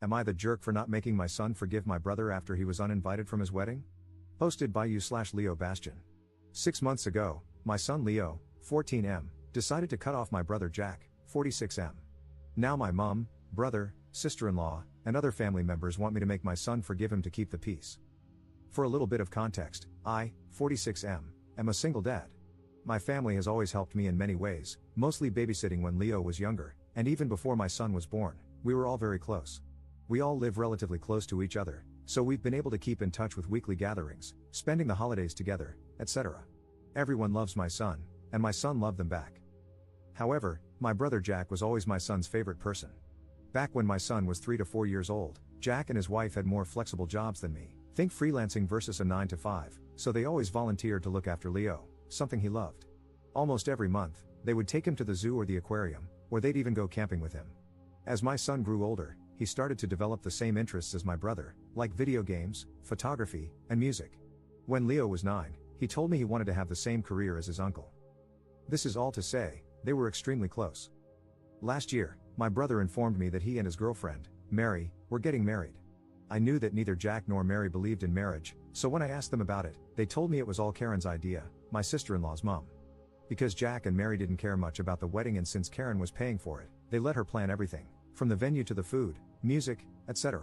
Am I the jerk for not making my son forgive my brother after he was uninvited from his wedding? Posted by you/Leo Bastian. 6 months ago, my son Leo, 14M, decided to cut off my brother Jack, 46M. Now my mom, brother, sister-in-law, and other family members want me to make my son forgive him to keep the peace. For a little bit of context, I, 46M, am a single dad. My family has always helped me in many ways, mostly babysitting when Leo was younger, and even before my son was born, we were all very close. We all live relatively close to each other, so we've been able to keep in touch with weekly gatherings, spending the holidays together, etc. Everyone loves my son, and my son loved them back. However, my brother Jack was always my son's favorite person. Back when my son was 3 to 4 years old, Jack and his wife had more flexible jobs than me. Think freelancing versus a 9 to 5, so they always volunteered to look after Leo, something he loved. Almost every month, they would take him to the zoo or the aquarium, or they'd even go camping with him. As my son grew older, he started to develop the same interests as my brother, like video games, photography, and music. When Leo was 9, he told me he wanted to have the same career as his uncle. This is all to say, they were extremely close. Last year, my brother informed me that he and his girlfriend, Mary, were getting married. I knew that neither Jack nor Mary believed in marriage, so when I asked them about it, they told me it was all Karen's idea, my sister-in-law's mom. Because Jack and Mary didn't care much about the wedding, and since Karen was paying for it, they let her plan everything, from the venue to the food, music, etc.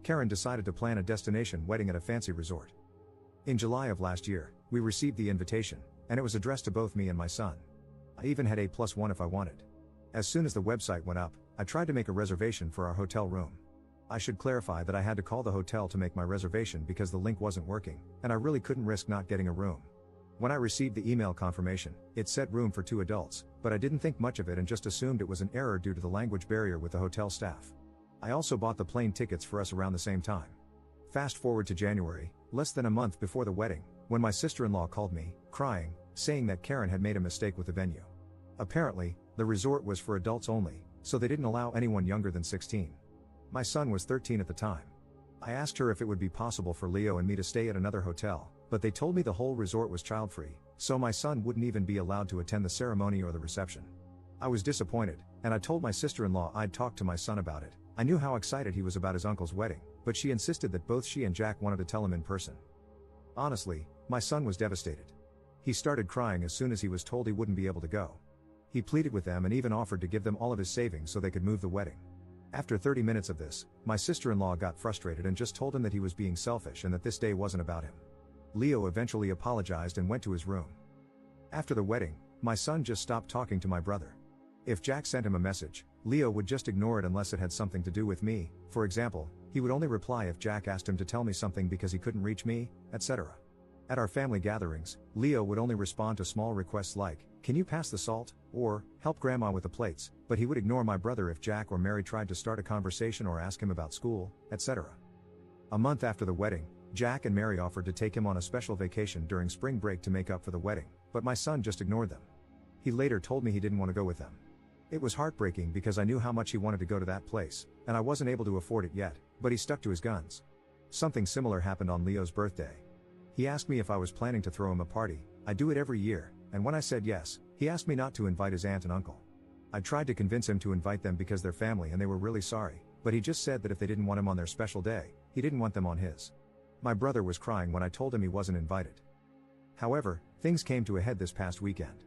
Karen decided to plan a destination wedding at a fancy resort. In July of last year, we received the invitation, and it was addressed to both me and my son. I even had A+1 if I wanted. As soon as the website went up, I tried to make a reservation for our hotel room. I should clarify that I had to call the hotel to make my reservation because the link wasn't working, and I really couldn't risk not getting a room. When I received the email confirmation, it said room for 2 adults, but I didn't think much of it and just assumed it was an error due to the language barrier with the hotel staff. I also bought the plane tickets for us around the same time. Fast forward to January, less than a month before the wedding, when my sister-in-law called me, crying, saying that Karen had made a mistake with the venue. Apparently, the resort was for adults only, so they didn't allow anyone younger than 16. My son was 13 at the time. I asked her if it would be possible for Leo and me to stay at another hotel, but they told me the whole resort was child-free, so my son wouldn't even be allowed to attend the ceremony or the reception. I was disappointed, and I told my sister-in-law I'd talk to my son about it. I knew how excited he was about his uncle's wedding, but she insisted that both she and Jack wanted to tell him in person. Honestly, my son was devastated. He started crying as soon as he was told he wouldn't be able to go. He pleaded with them and even offered to give them all of his savings so they could move the wedding. After 30 minutes of this, my sister-in-law got frustrated and just told him that he was being selfish and that this day wasn't about him. Leo eventually apologized and went to his room. After the wedding, my son just stopped talking to my brother. If Jack sent him a message, Leo would just ignore it unless it had something to do with me. For example, he would only reply if Jack asked him to tell me something because he couldn't reach me, etc. At our family gatherings, Leo would only respond to small requests like, "Can you pass the salt?" or "Help grandma with the plates," but he would ignore my brother if Jack or Mary tried to start a conversation or ask him about school, etc. A month after the wedding, Jack and Mary offered to take him on a special vacation during spring break to make up for the wedding, but my son just ignored them. He later told me he didn't want to go with them. It was heartbreaking because I knew how much he wanted to go to that place, and I wasn't able to afford it yet, but he stuck to his guns. Something similar happened on Leo's birthday. He asked me if I was planning to throw him a party. I do it every year, and when I said yes, he asked me not to invite his aunt and uncle. I tried to convince him to invite them because they're family and they were really sorry, but he just said that if they didn't want him on their special day, he didn't want them on his. My brother was crying when I told him he wasn't invited. However, things came to a head this past weekend.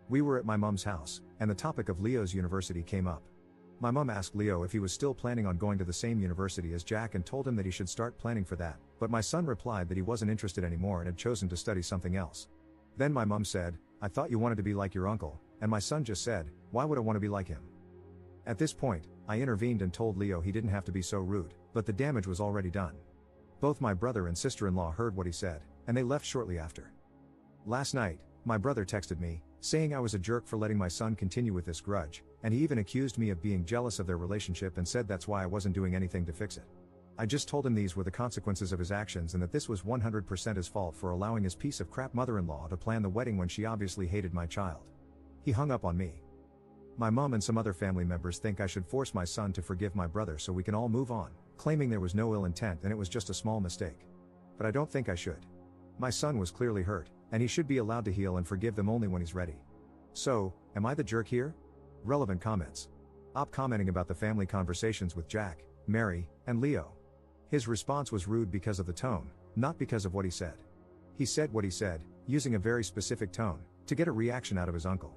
We were at my mom's house, and the topic of Leo's university came up. My mom asked Leo if he was still planning on going to the same university as Jack and told him that he should start planning for that, but my son replied that he wasn't interested anymore and had chosen to study something else. Then my mom said, "I thought you wanted to be like your uncle," and my son just said, "Why would I want to be like him?" At this point, I intervened and told Leo he didn't have to be so rude, but the damage was already done. Both my brother and sister-in-law heard what he said, and they left shortly after. Last night, my brother texted me, saying I was a jerk for letting my son continue with this grudge, and he even accused me of being jealous of their relationship and said that's why I wasn't doing anything to fix it. I just told him these were the consequences of his actions and that this was 100% his fault for allowing his piece of crap mother-in-law to plan the wedding when she obviously hated my child. He hung up on me. My mom and some other family members think I should force my son to forgive my brother so we can all move on, claiming there was no ill intent and it was just a small mistake. But I don't think I should. My son was clearly hurt, and he should be allowed to heal and forgive them only when he's ready. So, am I the jerk here? Relevant comments. Commenting about the family conversations with Jack, Mary, And Leo? His response was rude because of the tone, not because of what he said. He said what he said, using a very specific tone, to get a reaction out of his uncle.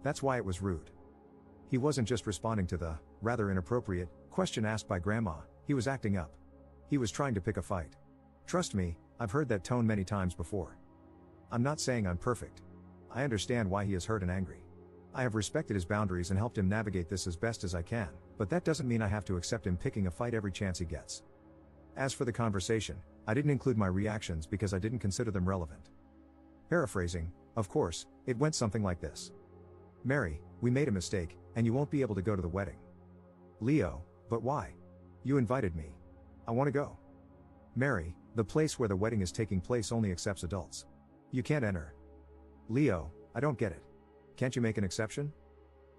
That's why it was rude. He wasn't just responding to the, rather inappropriate, question asked by Grandma, he was acting up. He was trying to pick a fight. Trust me, I've heard that tone many times before. I'm not saying I'm perfect. I understand why he is hurt and angry. I have respected his boundaries and helped him navigate this as best as I can, but that doesn't mean I have to accept him picking a fight every chance he gets. As for the conversation, I didn't include my reactions because I didn't consider them relevant. Paraphrasing, of course, it went something like this. Mary, we made a mistake, and you won't be able to go to the wedding. Leo, but why? You invited me. I want to go. Mary, the place where the wedding is taking place only accepts adults. You can't enter. Leo, I don't get it. Can't you make an exception?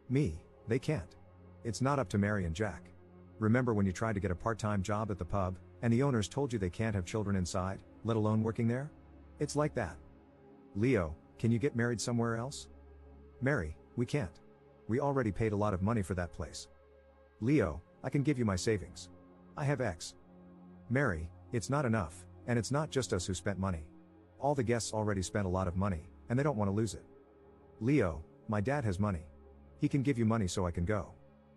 Me, they can't. It's not up to Mary and Jack. Remember when you tried to get a part-time job at the pub, and the owners told you they can't have children inside, let alone working there? It's like that. Leo, can you get married somewhere else? Mary, we can't. We already paid a lot of money for that place. Leo, I can give you my savings. I have X. Mary, it's not enough, and it's not just us who spent money. All the guests already spent a lot of money, and they don't want to lose it. Leo, my dad has money. He can give you money so I can go.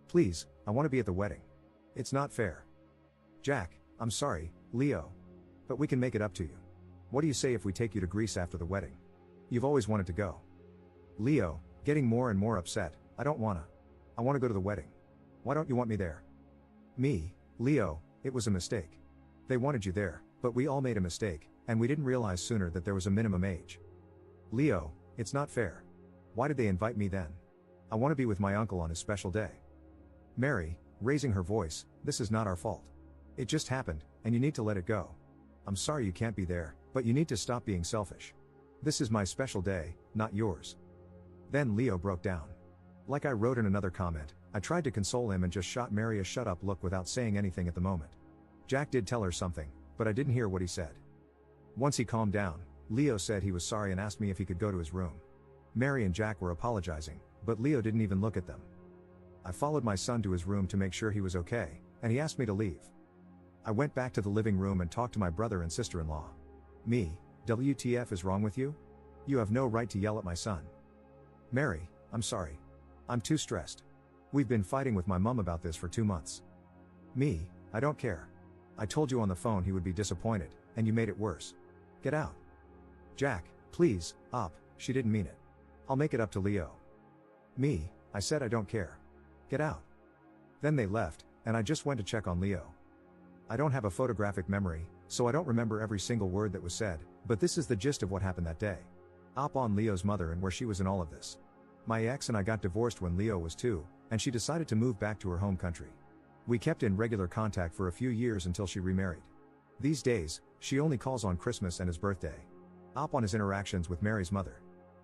Please, I want to be at the wedding. It's not fair. Jack, I'm sorry, Leo. But we can make it up to you. What do you say if we take you to Greece after the wedding? You've always wanted to go. Leo, getting more and more upset, I don't wanna. I wanna go to the wedding. Why don't you want me there? Me, Leo, it was a mistake. They wanted you there, but we all made a mistake, and we didn't realize sooner that there was a minimum age. Leo, it's not fair. Why did they invite me then? I want to be with my uncle on his special day. Mary, raising her voice, this is not our fault. It just happened, and you need to let it go. I'm sorry you can't be there, but you need to stop being selfish. This is my special day, not yours. Then Leo broke down. Like I wrote in another comment, I tried to console him and just shot Mary a shut up look without saying anything at the moment. Jack did tell her something, but I didn't hear what he said. Once he calmed down, Leo said he was sorry and asked me if he could go to his room. Mary and Jack were apologizing, but Leo didn't even look at them. I followed my son to his room to make sure he was okay, and he asked me to leave. I went back to the living room and talked to my brother and sister-in-law. Me, WTF is wrong with you? You have no right to yell at my son. Mary, I'm sorry. I'm too stressed. We've been fighting with my mom about this for 2 months. Me, I don't care. I told you on the phone he would be disappointed, and you made it worse. Get out. Jack, please, op, she didn't mean it. I'll make it up to Leo. Me, I said I don't care. Get out. Then they left, and I just went to check on Leo. I don't have a photographic memory, so I don't remember every single word that was said, but this is the gist of what happened that day. Op on Leo's mother and where she was in all of this. My ex and I got divorced when Leo was 2, and she decided to move back to her home country. We kept in regular contact for a few years until she remarried. These days, she only calls on Christmas and his birthday. Op on his interactions with Mary's mother.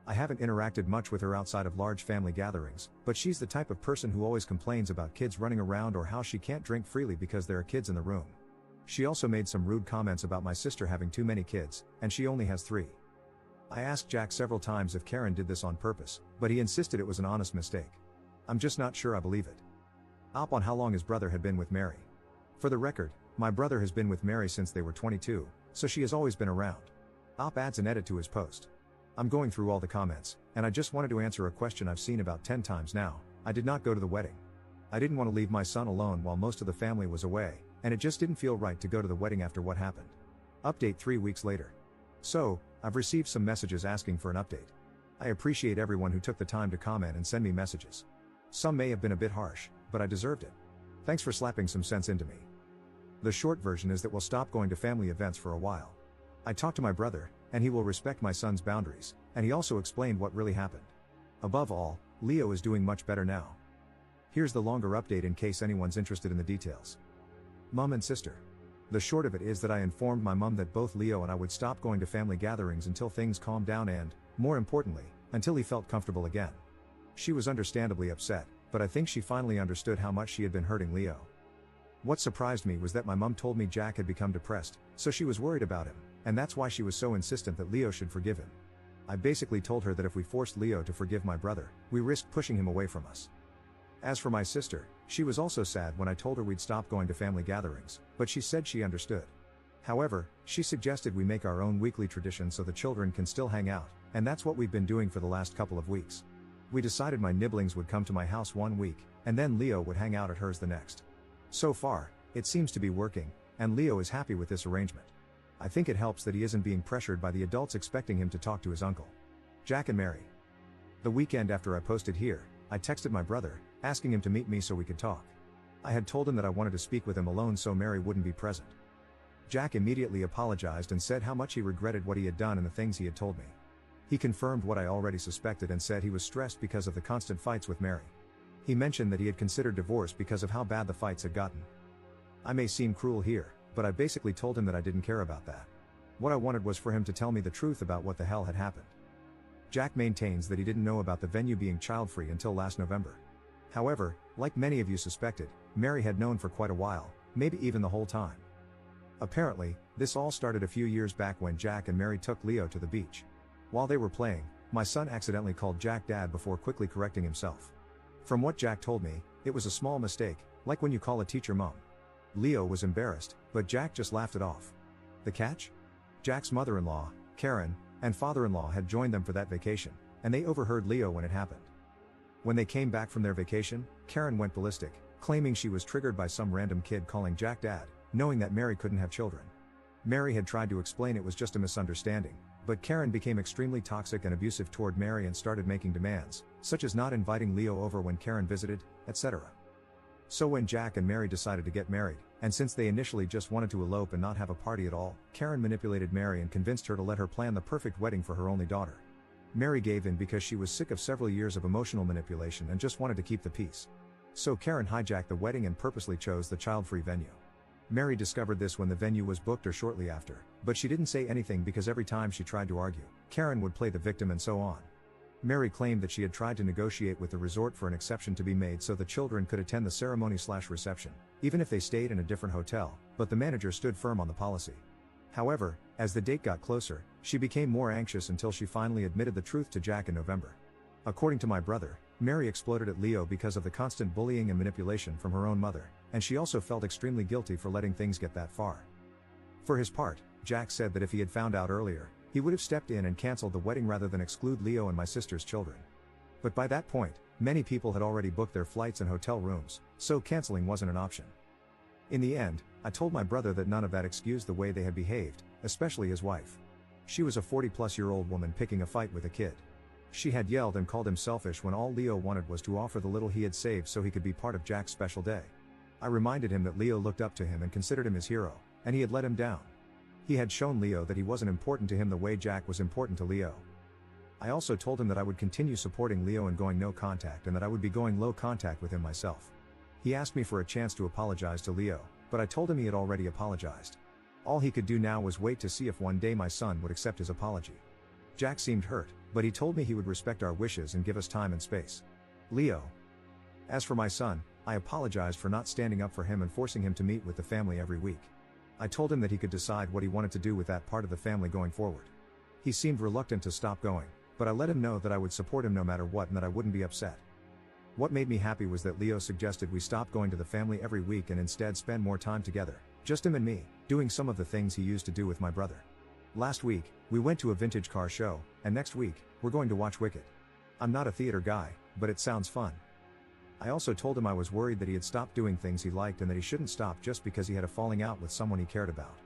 I haven't interacted much with her outside of large family gatherings, but she's the type of person who always complains about kids running around or how she can't drink freely because there are kids in the room. She also made some rude comments about my sister having too many kids, and she only has 3. I asked Jack several times if Karen did this on purpose, but he insisted it was an honest mistake. I'm just not sure I believe it. Op on how long his brother had been with Mary. For the record, my brother has been with Mary since they were 22, so she has always been around. Op adds an edit to his post. I'm going through all the comments, and I just wanted to answer a question I've seen about 10 times now. I did not go to the wedding. I didn't want to leave my son alone while most of the family was away, and it just didn't feel right to go to the wedding after what happened. Update 3 weeks later. So, I've received some messages asking for an update. I appreciate everyone who took the time to comment and send me messages. Some may have been a bit harsh, but I deserved it. Thanks for slapping some sense into me. The short version is that we'll stop going to family events for a while. I talked to my brother, and he will respect my son's boundaries, and he also explained what really happened. Above all, Leo is doing much better now. Here's the longer update in case anyone's interested in the details. Mom and sister. The short of it is that I informed my mom that both Leo and I would stop going to family gatherings until things calmed down and, more importantly, until he felt comfortable again. She was understandably upset, but I think she finally understood how much she had been hurting Leo. What surprised me was that my mom told me Jack had become depressed, so she was worried about him, and that's why she was so insistent that Leo should forgive him. I basically told her that if we forced Leo to forgive my brother, we risked pushing him away from us. As for my sister, She was also sad when I told her we'd stop going to family gatherings, but she said she understood. However, she suggested we make our own weekly tradition so the children can still hang out, and that's what we've been doing for the last couple of weeks. We decided my nibblings would come to my house one week, and then Leo would hang out at hers the next. So far, it seems to be working, and Leo is happy with this arrangement. I think it helps that he isn't being pressured by the adults expecting him to talk to his uncle. Jack and Mary. The weekend after I posted here, I texted my brother, asking him to meet me so we could talk. I had told him that I wanted to speak with him alone so Mary wouldn't be present. Jack immediately apologized and said how much he regretted what he had done and the things he had told me. He confirmed what I already suspected and said he was stressed because of the constant fights with Mary. He mentioned that he had considered divorce because of how bad the fights had gotten. I may seem cruel here, but I basically told him that I didn't care about that. What I wanted was for him to tell me the truth about what the hell had happened. Jack maintains that he didn't know about the venue being child-free until last November. However, like many of you suspected, Mary had known for quite a while, maybe even the whole time. Apparently, this all started a few years back when Jack and Mary took Leo to the beach. While they were playing, my son accidentally called Jack Dad before quickly correcting himself. From what Jack told me, it was a small mistake, like when you call a teacher mom. Leo was embarrassed, but Jack just laughed it off. The catch? Jack's mother-in-law, Karen, and father-in-law had joined them for that vacation, and they overheard Leo when it happened. When they came back from their vacation, Karen went ballistic, claiming she was triggered by some random kid calling Jack Dad, knowing that Mary couldn't have children. Mary had tried to explain it was just a misunderstanding, but Karen became extremely toxic and abusive toward Mary and started making demands, such as not inviting Leo over when Karen visited, etc. So when Jack and Mary decided to get married, and since they initially just wanted to elope and not have a party at all, Karen manipulated Mary and convinced her to let her plan the perfect wedding for her only daughter. Mary gave in because she was sick of several years of emotional manipulation and just wanted to keep the peace. So Karen hijacked the wedding and purposely chose the child-free venue. Mary discovered this when the venue was booked or shortly after, but she didn't say anything because every time she tried to argue, Karen would play the victim and so on. Mary claimed that she had tried to negotiate with the resort for an exception to be made so the children could attend the ceremony/reception, even if they stayed in a different hotel, but the manager stood firm on the policy. However, as the date got closer, she became more anxious until she finally admitted the truth to Jack in November. According to my brother, Mary exploded at Leo because of the constant bullying and manipulation from her own mother, and she also felt extremely guilty for letting things get that far. For his part, Jack said that if he had found out earlier, he would have stepped in and canceled the wedding rather than exclude Leo and my sister's children. But by that point, many people had already booked their flights and hotel rooms, so canceling wasn't an option. In the end, I told my brother that none of that excused the way they had behaved, especially his wife. She was a 40-plus-year-old woman picking a fight with a kid. She had yelled and called him selfish when all Leo wanted was to offer the little he had saved so he could be part of Jack's special day. I reminded him that Leo looked up to him and considered him his hero, and he had let him down. He had shown Leo that he wasn't important to him the way Jack was important to Leo. I also told him that I would continue supporting Leo and going no contact and that I would be going low contact with him myself. He asked me for a chance to apologize to Leo, but I told him he had already apologized. All he could do now was wait to see if one day my son would accept his apology. Jack seemed hurt, but he told me he would respect our wishes and give us time and space. Leo. As for my son, I apologized for not standing up for him and forcing him to meet with the family every week. I told him that he could decide what he wanted to do with that part of the family going forward. He seemed reluctant to stop going, but I let him know that I would support him no matter what and that I wouldn't be upset. What made me happy was that Leo suggested we stop going to the family every week and instead spend more time together, just him and me, doing some of the things he used to do with my brother. Last week, we went to a vintage car show, and next week, we're going to watch Wicked. I'm not a theater guy, but it sounds fun. I also told him I was worried that he had stopped doing things he liked and that he shouldn't stop just because he had a falling out with someone he cared about.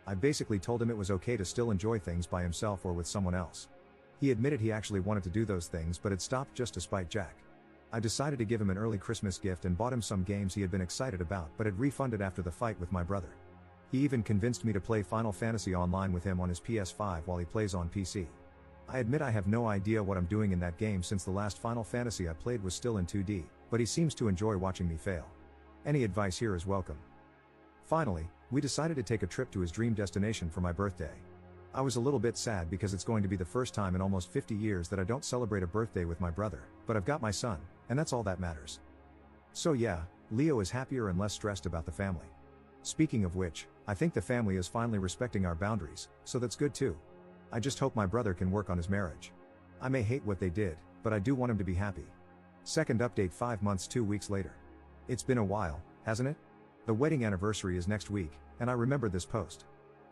I basically told him it was okay to still enjoy things by himself or with someone else. He admitted he actually wanted to do those things but had stopped just to spite Jack. I decided to give him an early Christmas gift and bought him some games he had been excited about but had refunded after the fight with my brother. He even convinced me to play Final Fantasy Online with him on his PS5 while he plays on PC. I admit I have no idea what I'm doing in that game since the last Final Fantasy I played was still in 2D, but he seems to enjoy watching me fail. Any advice here is welcome. Finally, we decided to take a trip to his dream destination for my birthday. I was a little bit sad because it's going to be the first time in almost 50 years that I don't celebrate a birthday with my brother, but I've got my son, and that's all that matters. So yeah, Leo is happier and less stressed about the family. Speaking of which, I think the family is finally respecting our boundaries, so that's good too. I just hope my brother can work on his marriage. I may hate what they did, but I do want him to be happy. Second update 5 months 2 weeks later. It's been a while, hasn't it? The wedding anniversary is next week, and I remember this post.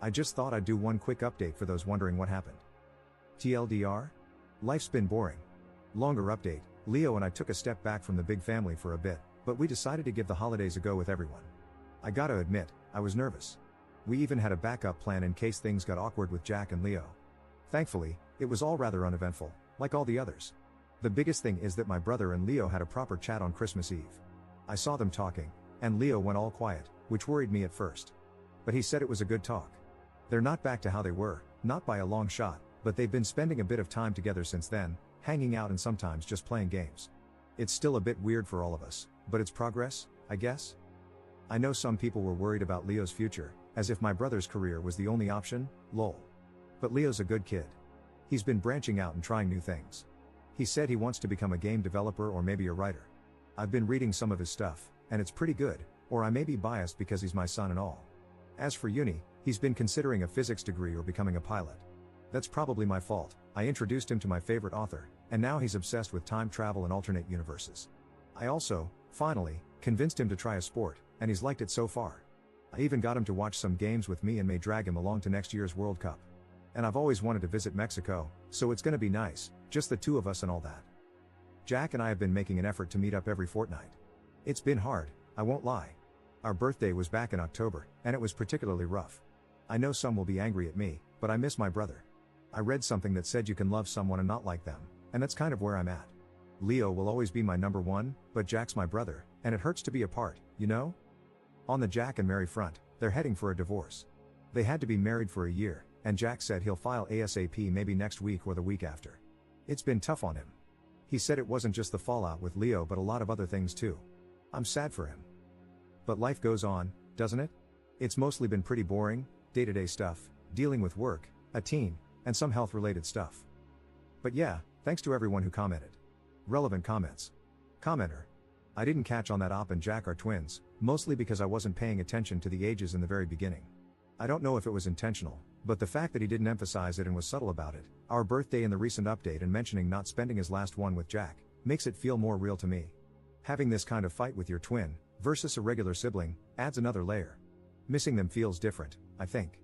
I just thought I'd do one quick update for those wondering what happened. TLDR? Life's been boring. Longer update, Leo and I took a step back from the big family for a bit, but we decided to give the holidays a go with everyone. I gotta admit, I was nervous. We even had a backup plan in case things got awkward with Jack and Leo. Thankfully, it was all rather uneventful, like all the others. The biggest thing is that my brother and Leo had a proper chat on Christmas Eve. I saw them talking, and Leo went all quiet, which worried me at first. But he said it was a good talk. They're not back to how they were, not by a long shot, but they've been spending a bit of time together since then, hanging out and sometimes just playing games. It's still a bit weird for all of us, but it's progress, I guess? I know some people were worried about Leo's future, as if my brother's career was the only option, lol. But Leo's a good kid. He's been branching out and trying new things. He said he wants to become a game developer or maybe a writer. I've been reading some of his stuff, and it's pretty good, or I may be biased because he's my son and all. As for uni, he's been considering a physics degree or becoming a pilot. That's probably my fault. I introduced him to my favorite author, and now he's obsessed with time travel and alternate universes. I also, finally, convinced him to try a sport, and he's liked it so far. I even got him to watch some games with me and may drag him along to next year's World Cup. And I've always wanted to visit Mexico, so it's gonna be nice, just the two of us and all that. Jack and I have been making an effort to meet up every fortnight. It's been hard, I won't lie. Our birthday was back in October, and it was particularly rough. I know some will be angry at me, but I miss my brother. I read something that said you can love someone and not like them, and that's kind of where I'm at. Leo will always be my number one, but Jack's my brother, and it hurts to be apart, you know? On the Jack and Mary front, they're heading for a divorce. They had to be married for a year, and Jack said he'll file ASAP maybe next week or the week after. It's been tough on him. He said it wasn't just the fallout with Leo but a lot of other things too. I'm sad for him. But life goes on, doesn't it? It's mostly been pretty boring, day-to-day stuff, dealing with work, a teen, and some health-related stuff. But yeah, thanks to everyone who commented. Relevant comments. Commenter. I didn't catch on that Op and Jack are twins, mostly because I wasn't paying attention to the ages in the very beginning. I don't know if it was intentional, but the fact that he didn't emphasize it and was subtle about it, our birthday in the recent update and mentioning not spending his last one with Jack, makes it feel more real to me. Having this kind of fight with your twin, versus a regular sibling, adds another layer. Missing them feels different, I think.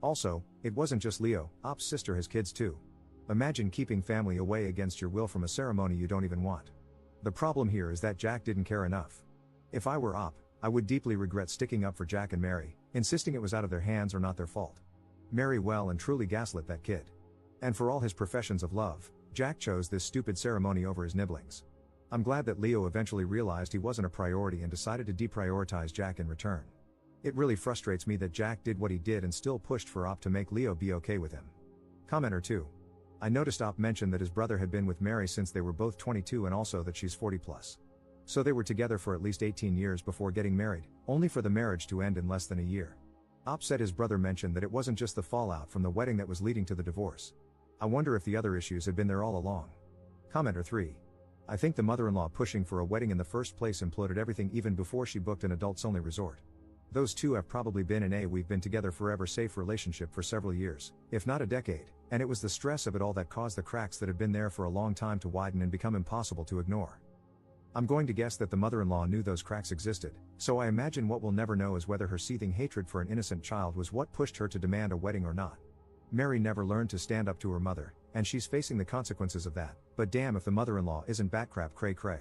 Also, it wasn't just Leo, Op's sister has kids too. Imagine keeping family away against your will from a ceremony you don't even want. The problem here is that Jack didn't care enough. If I were Op, I would deeply regret sticking up for Jack and Mary, insisting it was out of their hands or not their fault. Mary well and truly gaslit that kid. And for all his professions of love, Jack chose this stupid ceremony over his nibblings. I'm glad that Leo eventually realized he wasn't a priority and decided to deprioritize Jack in return. It really frustrates me that Jack did what he did and still pushed for Op to make Leo be okay with him. Commenter 2. I noticed Op mentioned that his brother had been with Mary since they were both 22 and also that she's 40 plus. So they were together for at least 18 years before getting married, only for the marriage to end in less than a year. Op said his brother mentioned that it wasn't just the fallout from the wedding that was leading to the divorce. I wonder if the other issues had been there all along. Commenter 3. I think the mother-in-law pushing for a wedding in the first place imploded everything even before she booked an adults-only resort. Those two have probably been in a we've been together forever safe relationship for several years, if not a decade, and it was the stress of it all that caused the cracks that had been there for a long time to widen and become impossible to ignore. I'm going to guess that the mother-in-law knew those cracks existed, so I imagine what we'll never know is whether her seething hatred for an innocent child was what pushed her to demand a wedding or not. Mary never learned to stand up to her mother, and she's facing the consequences of that, but damn if the mother-in-law isn't batcrap cray cray.